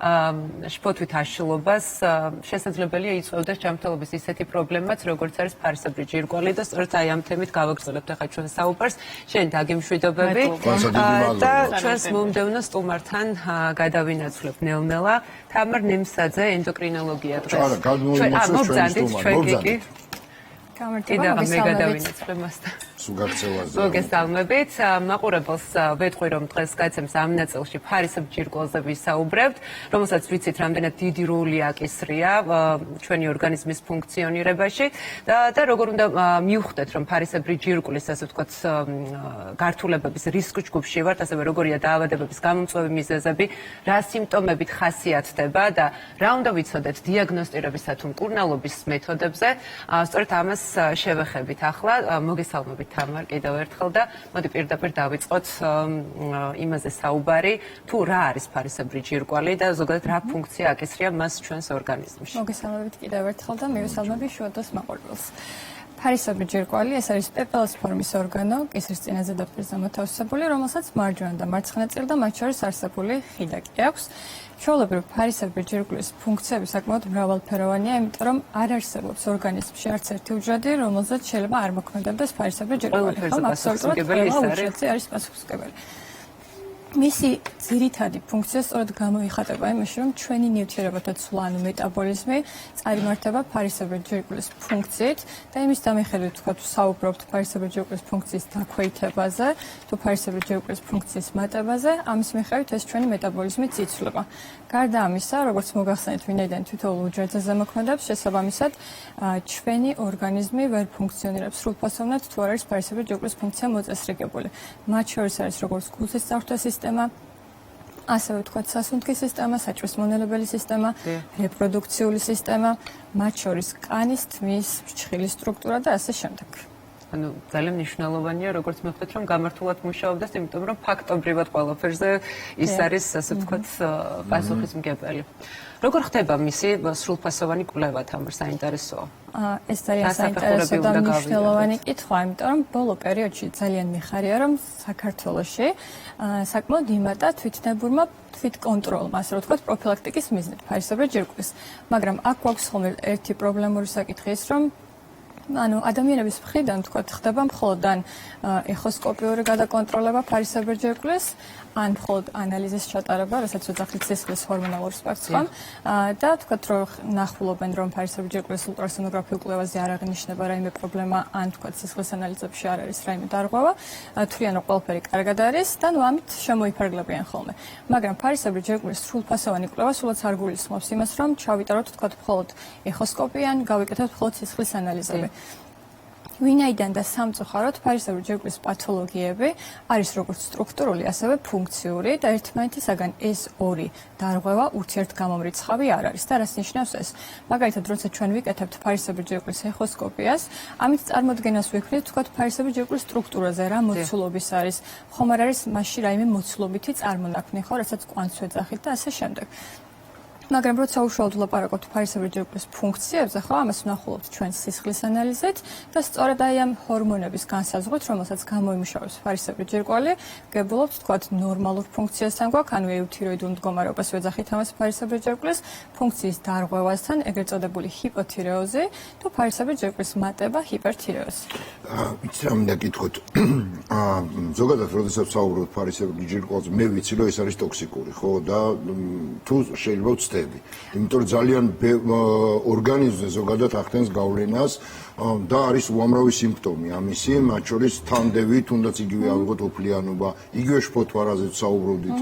შფოთვით აშლობას შესაძლებელია იწვევდეს ჯანმრთელობის ისეთი პრობლემაც, როგორც არის ფარისებრი ჯირკვალი და სწორედ აი ამ თემით გავაგრძელებთ ახლა ჩვენ საუბარს. შენ დაგემშვიდობები და ჩვენს მომდევნო სტუმართან გადავინაცვლებ ნელ-ნელა. თამარ ნემსაძე, ენდოკრინოლოგია დღეს. მოგზადით ჩვენ გიგი. გამარჯობა, მეგადავინაცვლებ მასთან. მოგესალმებით. მაყურებელს ვეთყვი, რომ დღეს გაცემს ამ ნაწილში ფარისებრ ჯირკვალზე ვისაუბრებთ, რომელსაც ვიცით, რამდენად დიდი როლი აკისრია ჩვენი ორგანიზმის ფუნქციონირებაში და როგორ უნდა მივხვდეთ, რომ ფარისებრი ჯირკვლის, ასე ვთქვათ, გართულებების რისკ ჯგუფში ვართ, ასევე როგორია დაავადებების გამომწვევი მიზეზები, რა სიმპტომებით ხასიათდება და რა უნდა ვიცოდეთ დიაგნოსტირებისა თუ მკურნალობის მეთოდებზე. სწორედ ამას შევეხებით ახლა. მოგესალმებით თამარ კიდევ ერთხელ და მოდი პირდაპირ დავიწყოთ იმაზე საუბარი, თუ რა არის ფარისებრი ჯირკვალი და ზოგადად რა ფუნქცია აკისრია მას ჩვენს ორგანიზმში. მოგესალმებით კიდევ ერთხელ და მივესალმები შუადღეს მაყურებელს. ფარისებრი ჯირკვალი ეს არის პეპელის ფორმის ორგანო, კისრის წინა ზედაპირზე მოთავსებული, რომელსაც მარჯვენა და მარცხენა წილი და მათ შორის არსებული ხიდაკი აქვს. ჩვეულებრივ ფარისებრი ჯირკვლის ფუნქციები საკმაოდ მრავალფეროვანია, იმიტომ რომ არ არსებობს ორგანიზმში არც ერთი უჯრედი, რომელზეც შეიძლება არ მოქმედებდეს ფარისებრი ჯირკვალი. აბსოლუტურად ყველა უჯრედზე არის პასუხისმგებელი. მისი ძირითადი ფუნქცია სწორედ გამოიხატება იმაში, რომ ჩვენი ნივთიერებათა ცვლა, ანუ მეტაბოლიზმი წარიმართება ფარისებრი ჯირკვლის ფუნქციით და იმის დამიხედვით თქვა თუ საუბრობთ ფარისებრი ჯირკვლის ფუნქციის დაქვეითებაზე, თუ ფარისებრი ჯირკვლის ფუნქციის მატებაზე, ამის მიხედვით ეს ჩვენი მეტაბოლიზმიც იცვლება. გარდა ამისა, როგორც მოგახსენეთ, ვინაიდან თითოეულ უჯრედზე ზემოქმედებს, შესაბამისად, ჩვენი ორგანიზმი ვერ ფუნქციონირებს სრულფასოვნად, თუ არ არის ფარისებრი ჯირკვლის ფუნქცია მოწესრიგებული. მათ შორის არის როგორც გულსის წარსულთა სისტემა, ასევე ვთქვათ სასუნთქის სისტემა, საჭმლის მონელებელი სისტემა, რეპროდუქციული სისტემა, მათ შორის კანის, თმის, ფრჩხილის სტრუქტურა და ასე შემდეგ. ანუ ძალიან მნიშვნელოვანია, როგორც მივხვდეთ, რომ გამართულად მუშაობდეს, იმიტომ რომ ფაქტობრივად ყველაფერზე ის არის, ასე ვთქვათ, პასუხისმგებელი. როგორ ხდება მისი სრულფასოვანი კვლევა, თამარ, საინტერესოა? ეს ძალიან საინტერესო და მნიშვნელოვანი კითხვა, იმიტომ რომ ბოლო პერიოდში ძალიან მიხარია, რომ საქართველოში საკმაოდ იმატა თვითნებურმა თვითკონტროლმა, ასე რომ ვთქვათ, პროფილაქტიკის მიზნით ფარისებრი ჯირკვლის. მაგრამ აქ გვაქვს ხოლმე ერთი პრობლემური საკითხი ის, რომ ადამიანების მხრიდან თქვა ხდება მხოლოდ ან ეხოსკოპიური გადაკონტროლება ფარისებრი ჯირკვლის, ან მხოლოდ ანალიზის ჩატარება, რასაც ვეძახით სისხლის ჰორმონალურ სპექტრს, და თქვათ რომ ნახულობენ რომ ფარისებრი ჯირკვლის ულტრასონოგრაფიულ კვლევაზე არ აღინიშნება რაიმე პრობლემა, ან თქვათ სისხლის ანალიზებში არ არის რაიმე დარღვევა, თვლიან რომ ყველაფერი კარგად არის და ამით შემოიფარგლებიან ხოლმე. მაგრამ ფარისებრი ჯირკვლის სრულფასოვანი კვლევა სულაც არ გულისხმობს იმას, რომ ჩავიტაროთ თქვათ მხოლოდ ეხოსკოპია, ან გავიკეთოთ მხოლოდ სისხლის ანალიზები. ვინაიდან და სამწუხაროდ ფარისებრი ჯირკვლის პათოლოგიები არის როგორც სტრუქტურული, ასევე ფუნქციური და ერთმანეთისაგან ეს ორი დარღვევა ურთიერთგამომრიცხავი არ არის და რას ნიშნავს ეს? მაგალითად, როცა ჩვენ ვიკეთებთ ფარისებრი ჯირკვლის ეხოსკოპიას, ამით წარმოდგენას ვიქნით, თქვათ ფარისებრი ჯირკვლის სტრუქტურაზე, რა მოცულობის არის, ხომ არ არის მასში რაიმე მოცულობითი წარმონაქმნი, ხო, რასაც კვანტს ვეძახით და ასე შემდეგ. მაგრამ როცა უშუალოდ ვლაპარაკობთ ფარისებრი ჯირკვლის ფუნქციებზე, ხო, ამას ვნახულობთ ჩვენ სისხლის ანალიზით და სწორედ აი ამ ჰორმონების განსაზღვრით, რომელსაც გამოიმუშავებს ფარისებრი ჯირკვალი, გებულობთ თქვათ ნორმალურ ფუნქციასთან გვაქვს, ანუ ეუთიროიდულ მდგომარეობას ვეძახით ამას ფარისებრი ჯირკვლის ფუნქციის დარღვევასთან, ეგრეთ წოდებული ჰიპოთირეოზი, თუ ფარისებრი ჯირკვლის მატება, ჰიპერთირეოზი. იცი რა მინდა გითხოთ. ზოგადად, როდესაც საუბრობთ ფარისებრი ჯირკვალზე, მე ვიცი, რომ ეს არის ტოქსიკური, ხო, და თუ შეიძლება ვცდები. იმიტომ რომ ძალიან ორგანიზმზე ზოგადად ახდენს გავლენას და არის უამრავი სიმპტომი ამისი, მათ შორის თანდევი, თუნდაც იგივე ავიღოთ ოფლიანობა, იგივე შფოთვა, რაზეც საუბრობდით,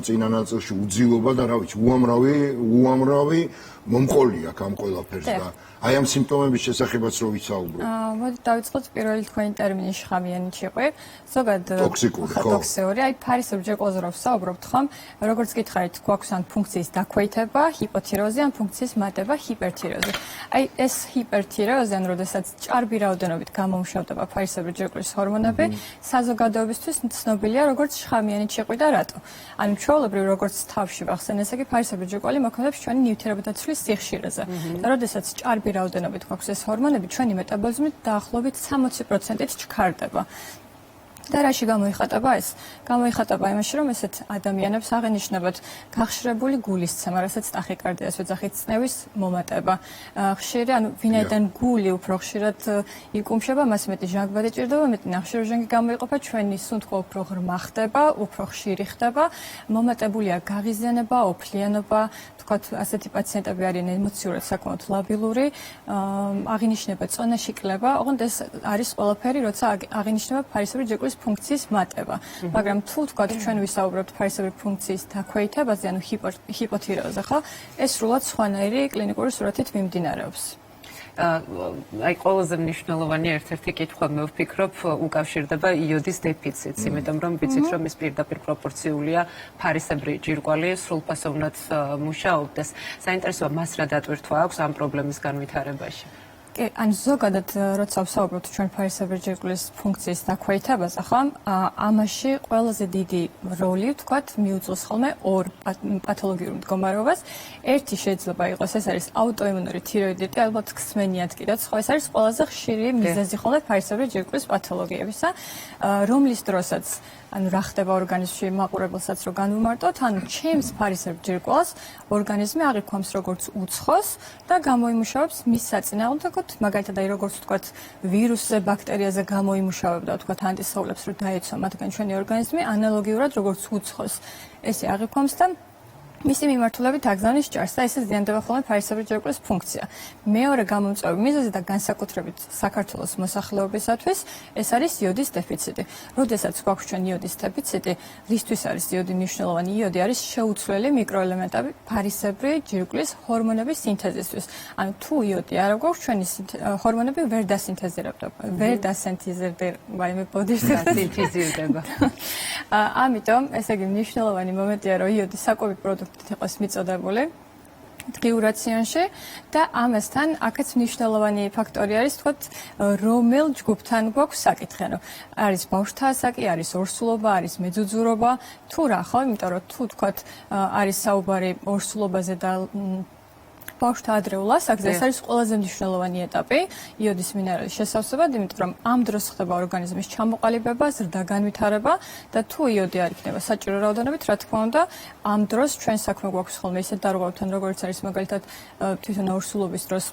წინა ნაწილში უძილობა და რა ვიცი, უამრავი მომყოლი აქვს ამ ყველაფერს და აი ამ სიმპტომების შესახებაც რო ვისაუბროთ. მოდი დავიწყოთ პირველი თქვენი ტერმინი შხამიანი ჭიყვი. ზოგადად ტოქსიკური, აი ფარისებრი ჯირკვალზე რო ვსაუბრობთ ხომ, როგორც გითხარით, გვაქვს ან ფუნქციის დაქვეითება, ჰიპოთირეოზი, ან ფუნქციის მატება, ჰიპერთირეოზი. აი ეს ჰიპერთირეოზი, ან როდესაც ჭარბი რაოდენობით გამომუშავდება ფარისებრი ჯირკვლის ჰორმონები, საზოგადოებისთვის ცნობილია როგორც შხამიანი ჭიყვი და რატო? ანუ ჩვეულებრივ როგორც თავში ვახსენე, ესე იგი ფარისებრი ჯირკვალი მოქმედებს ჩვენი ნივთიერებათა ცვლის სიხშირეზე. და როდესაც ჭარბი რაოდენობით გვაქვს ეს ჰორმონები, ჩვენი მეტაბოლიზმი დაახლოებით 60%-ით ჩქარდება. და რაში გამოიხატება ეს? გამოიხატება იმაში, რომ ესეთ ადამიანებს აღენიშნებათ გახშრებული გულისცემა, რასაც ტახიკარდიას ვეძახით, წნევის მომატება. ხშირი, ანუ ვინაიდან გული უფრო ხშირად იკუმშება, მას მეტი ჟანგბადი ჭირდება, მეტი ნახშირორჟანგი გამოიყოფა, ჩვენი სუნთქვა უფრო ღრმა ხდება, უფრო ხშირი ხდება, მომატებულია გაღიზიანება, ოფლიანობა, თქვათ, ასეთი პაციენტები არიან ემოციურად საკმაოდ ლაბილური, აღინიშნება წონაში კლება, ოღონდ ეს არის ყველაფერი, როცა აღინიშნება ფარისებრი ჯირკვლის ფუნქციის მატება. მაგრამ თუ თქვათ ჩვენ ვისაუბრებთ ფარისებრი ფუნქციის დაქვეითებაზე, ანუ ჰიპოთირეოზზე, ხო? ეს სრულად სხვანაირი კლინიკური სურათით მიმდინარეობს. აი ყველაზე მნიშვნელოვანი ერთ-ერთი კითხვა მე ვფიქრობ უკავშირდება იოდის დეფიციტს, იმიტომ რომ ვიცით რომ ის პირდაპირ პროპორციულია ფარისებრი ჯირკვალი სრულფასოვნად მუშაობდეს. საინტერესოა მას რა დატვირთვა აქვს ამ პრობლემის განვითარებაში. ან ზოგადად როცა ვსაუბრობთ ჩვენ ფარისებრი ჯირკვლის ფუნქციის დაქვეითებაზე, ხო? ამაში ყველაზე დიდი როლი, ვთქვათ, მიუძღვის ხოლმე ორ პათოლოგიურ მდგომარეობას. ერთი შეიძლება იყოს, ეს არის აუტოიმუნური თიროიდიტი, ალბათ ხსმენიათ კიდეც, ხო? ეს არის ყველაზე ხშირი მიზეზი ხოლმე ფარისებრი ჯირკვლის პათოლოგიებისა, რომლის დროსაც ანუ რა ხდება ორგანიზმში მაყურებელსაც რო განვმარტოთ, ანუ ჩემს ფარისებრ ჯირკვალს ორგანიზმი აღიქვამს როგორც უცხოს და გამოიმუშავებს მის საწინააღმდეგოდ, მაგალითად აი როგორც ვთქვათ, ვირუსზე, ბაქტერიაზე გამოიმუშავებდა ვთქვათ ანტისხეულებს რო დაეცვა მათგან ჩვენი ორგანიზმი, ანალოგიურად როგორც უცხოს ესე აღიქვამს და მისი მიმართულებით აგზავნის ჭარს და ესე ზიანდება ხოლმე ფარისებრი ჯირკვლის ფუნქცია. მეორე გამომწვევი მიზეზი და განსაკუთრებით საქართველოს მოსახლეობისათვის ეს არის იოდის დეფიციტი. როდესაც გვაქვს ჩვენ იოდის დეფიციტი, რისთვის არის იოდი მნიშვნელოვანი? იოდი არის შეუცვლელი მიკროელემენტები ფარისებრი ჯირკვლის ჰორმონების სინთეზისთვის. ანუ თუ იოდი არ გვაქვს, ჩვენი ჰორმონები ვერ დასინთეზირდება, მე ბოდიშდება. ამიტომ ესე იგი მნიშვნელოვანი მომენტია, რომ იოდი საკვები პროდუქტი იყოს მიწოდებული დღიურ რაციონში და ამასთან აქაც მნიშვნელოვანი ფაქტორი არის, თქვათ, რომელ ჯგუფთან გვაქვს საკითხი. ანუ არის ბავშვთა ასაკი, არის ორსულობა, არის მეძუძურობა, თუ რა, ხო? იმიტომ რომ თუ თქვათ არის საუბარი ორსულობაზე და ბავშვთა ადრეულ ასაკზე, ეს არის ყველაზე მნიშვნელოვანი ეტაპი იოდის მინერალის შესავსებად, იმიტომ რომ ამ დროს ხდება ორგანიზმის ჩამოყალიბება, ზრდა განვითარება და თუ იოდი არ იქნება საჭირო რაოდენობით, რა თქმა უნდა, ამ დროს ჩვენ საქმე გვაქვს ხოლმე ისეთ დარღვევებთან, როგორც არის მაგალითად თვითონ ორსულობის დროს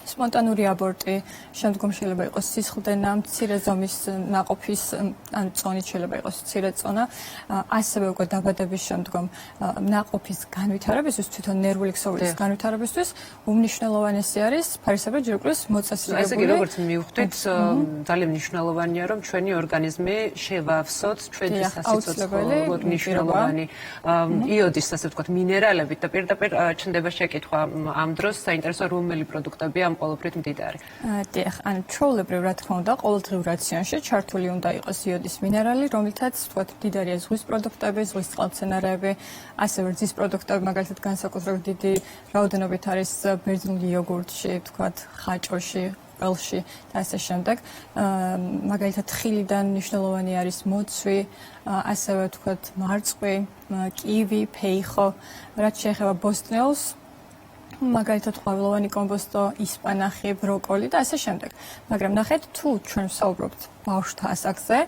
სპონტანური აბორტი, შემდგომ შეიძლება იყოს სისხლდენა, მცირე ზომის ნაყოფის, ანუ წონით შეიძლება იყოს მცირე წონა, ასევე უკვე დაბადების შემდგომ ნაყოფის განვითარებისთვის, თვითონ ნერვული ქსოვილის განვითარებისთვის უმნიშვნელოვანესი არის ფარისებრი ჯირკვლის მოწესრიგებული. ესე იგი, როგორც მივხვდით, ძალიან მნიშვნელოვანია, რომ ჩვენი ორგანიზმი შევავსოთ ჩვენი სასიცოცხლოდ მნიშვნელოვანი იოდის, ასე ვთქვათ, მინერალებით და პირდაპირ ჩნდება შეკითხვა ამ დროს, საინტერესოა რომელი პროდუქტები ამ ყოველფრით მდიდარი. დიახ, ანუ ჩვეულებრივ რა თქმა უნდა, ყოველდღიურ რაციონში ჩართული უნდა იყოს იოდის მინერალი, რომლითაც ვთქვათ, მდიდარია ზღვის პროდუქტები, ზღვის წყალმცენარეები, ასევე რძის პროდუქტები, მაგალითად განსაკუთრებით დიდი რაოდენობით არის ბერძნული იოგურტში, ვთქვათ, ხაჭოში, ყელში და ასე შემდეგ. მაგალითად ხილიდან მნიშვნელოვანი არის მოცვი, ასევე ვთქვათ, მარწყვი, კივი, ფეიხო, რაც შეეხება ბოსტნეულს, მაგალითად ყვავილოვანი კომბოსტო, ისპანახი, ბროკოლი და ასე შემდეგ. მაგრამ ნახეთ, თუ ჩვენ ვსაუბრობთ ბავშვთა ასაკზე,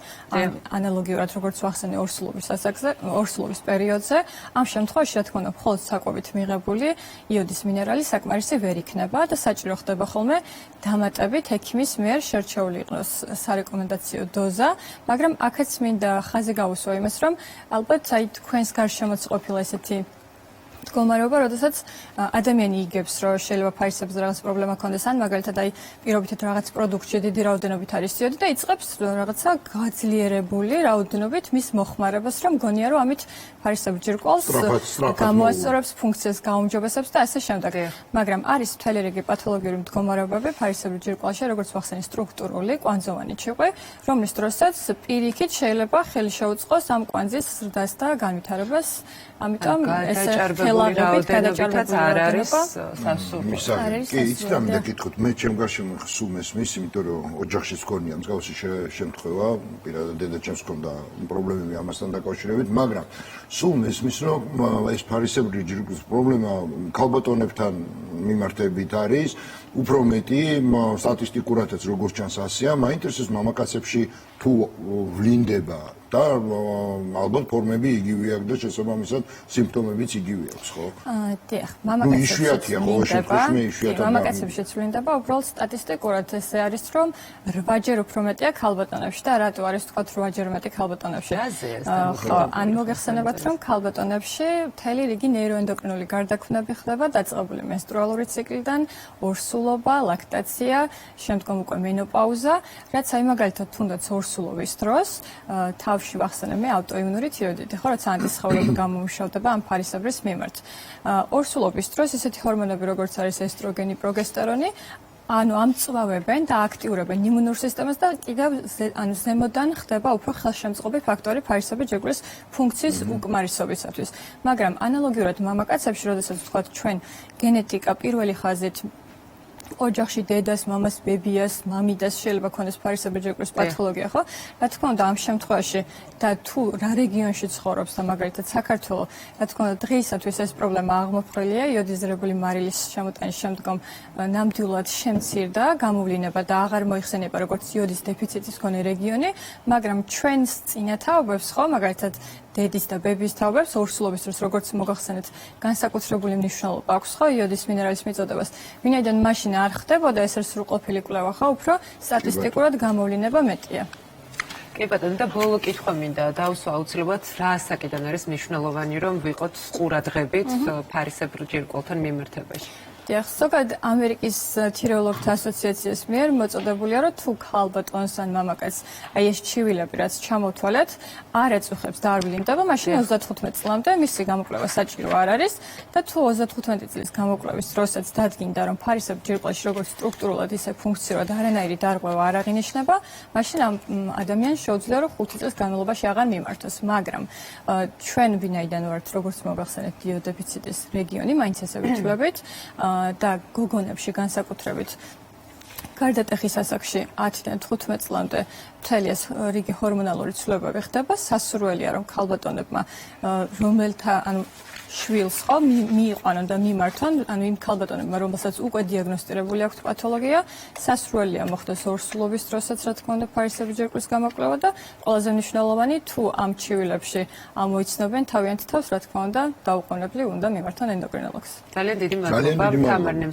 ანალოგიურად როგორც ვახსენე ორსულობის ასაკზე, ორსულობის პერიოდზე, ამ შემთხვევაში, რა თქმა უნდა, მხოლოდ საკვებით მიღებული იოდის მინერალი საკმარისი ვერ იქნება და საჭირო ხდება ხოლმე დამატებით ექიმის მიერ შერჩეული იყოს სარეკომენდაციო დოზა, მაგრამ აქაც მინდა ხაზი გავუსვა იმას, რომ ალბათ აი თქვენს გარშემოც ყოფილა ესეთი მდგომარეობა, როდესაც ადამიანი იგებს, რომ შეიძლება ფარისებზე რაღაც პრობლემა ქონდეს, ან მაგალითად აი პირობითად რაღაც პროდუქტში დიდი რაოდენობით არის იოდი და იწყებს რაღაცა გაძლიერებული რაოდენობით მის მოხმარებას, რომ გონია, რომ ამით ფარისებრი ჯირკვალს გამოასწორებს, ფუნქციას გაუმჯობესებს და ასე შემდეგ. მაგრამ არის მთელი რიგი პათოლოგიური მდგომარეობები ფარისებრი ჯირკვალში, როგორც ვახსენე, სტრუქტურული, კვანძოვანი ჭიყვი, რომლის დროსაც პირიქით შეიძლება ხელი შეუწყოს ამ კვანძის ზრდას და განვითარებას. ამიტომ ეს რაოდენობითაც არ არის სასურველი. კი, იცით რა მინდა გითხოთ, მე ჩემ გარშემო სულ მესმის, იმიტომ რომ ოჯახშიც გქონია მსგავსი შემთხვევა, პირადად დედაჩემს ჰქონდა პრობლემები ამასთან დაკავშირებით, მაგრამ სულ მესმის, რომ ეს ფარისებრი ჯირკვლის პრობლემა ქალბატონებთან მიმართებით არის, უფრო მეტი სტატისტიკურადაც როგორც ჩანს ასეა, მაინტერესებს მამაკაცებში თუ ვლინდება და ალბათ ფორმები იგივე აქვს და შესაბამისად სიმპტომებიც იგივე აქვს, ხო? დიახ, იშვიათია, ყოველ შემთხვევაში იშვიათად. მამაკაცებშიც ვლინდება, უბრალოდ სტატისტიკურად ესე არის, რომ 8-ჯერ უფრო მეტია ქალბატონებში და რატო არის თქვათ 8-ჯერ მეტი ქალბატონებში? ხო, ან მოგეხსენებათ, რომ ქალბატონებში მთელი რიგი ნეიროენდოკრინული გარდაქმნები ხდება დაწყებული მენსტრუალური ციკლიდან, ორსულობა, ლაქტაცია, შემდგომ უკვე მენოპაუზა, რაც აი მაგალითად თუნდაც ორსულობის დროს თავში ვახსენე მე ავტოიმუნური თიროიდიტი, ხო, რაც ანტისხეულები გამომუშავდება ამ ფარისებრის მიმართ. ორსულობის დროს ისეთი ჰორმონები, როგორც არის ესტროგენი, პროგესტერონი, ანუ ამწვავებენ და აქტიურებენ იმუნურ სისტემას და კიდევ ანუ ზემოდან ხდება უფრო ხელშემწყობი ფაქტორი ფარისებრი ჯირკვლის ფუნქციის უკმარისობისათვის. მაგრამ ანალოგიურად მამაკაცებში, როდესაც ვთქვათ ჩვენ გენეტიკა პირველი ხაზით ოჯახში დედას, მამას, ბებიას, მამიდას შეიძლება ქონდეს ფარისებრი ჯირკვლის პათოლოგია, ხო? რა თქმა უნდა, ამ შემთხვევაში და თუ რა რეგიონში ცხოვრობს და მაგალითად საქართველოს, რა თქმა უნდა, დღეისათვის ეს პრობლემა აღმოფხვრილია იოდიზირებული მარილის შემოტანის შემდგომ ნამდვილად შემცირდა გამოვლინება და აღარ მოიხსენიება როგორც იოდის დეფიციტის მქონე რეგიონი, მაგრამ ჩვენს წინათაობებს, ხო, მაგალითად დედის და ბებიის თაობებს ორსულობის დროს როგორც მოგახსენეთ, განსაკუთრებული მნიშვნელობა აქვს, ხო, იოდის მინერალის მიწოდებას. ვინაიდან მაშინ არ ხდებოდა ეს სრულყოფილი კვლევა, ხო, უფრო სტატისტიკურად გამოვლინება მეტია. კი ბატონო, და ბოლო კითხვა მინდა დავსვა აუცილებლად რა ასაკიდან არის მნიშვნელოვანი რომ ვიყოთ ყურადღებით ფარისებრ ჯირკვალთან მიმართებაში. დიახ, ზოგადად ამერიკის თირეოლოგთა ასოციაციის მიერ მოწოდებულია, რომ თუ ქალბატონს ან მამაკაცს აი ეს ჩივილები რაც ჩამოთვალეთ, არ ეწუხებს და არ ვლინდება, მაშინ 35 წლამდე მისი გამოკვლევა საჭირო არ არის და თუ 35 წლის გამოკვლევის დროსაც დადგინდა, რომ ფარისებრ ჯირკვალში როგორც სტრუქტურულად, ისე ფუნქციურად არანაირი დარღვევა არ აღინიშნება, მაშინ ამ ადამიანს შეუძლია რომ 5 წლის განმავლობაში აღარ მიმართოს, მაგრამ ჩვენ ვინაიდან ვართ როგორც მოგახსენეთ იოდეფიციტის რეგიონი, მაინც ესე ვიტყუებით და გოგონებში განსაკუთრებით გარდატეხის ასაკში 10-დან 15 წლამდე მთელი ეს რიგი ჰორმონალური ცვლილებები ხდება, სასურველია რომ ქალბატონებმა რომელთა ანუ შვილს ხო მიიყვანონ და მიმართონ, ანუ იმ ქალბატონებმა, რომელსაც უკვე დიაგნოსტირებული აქვთ პათოლოგია, სასურველია მოხდეს ორსულობის დროსაც, რა თქმა უნდა, ფარისებრი ჯირკვლის გამოკვლევა და ყველაზე მნიშვნელოვანი, თუ ამ ჩივილებში ამოიცნობენ თავიანთ თავს, რა თქმა უნდა, დაუყოვნებლივ უნდა მიმართონ ენდოკრინოლოგს. ძალიან დიდი მადლობა თამარ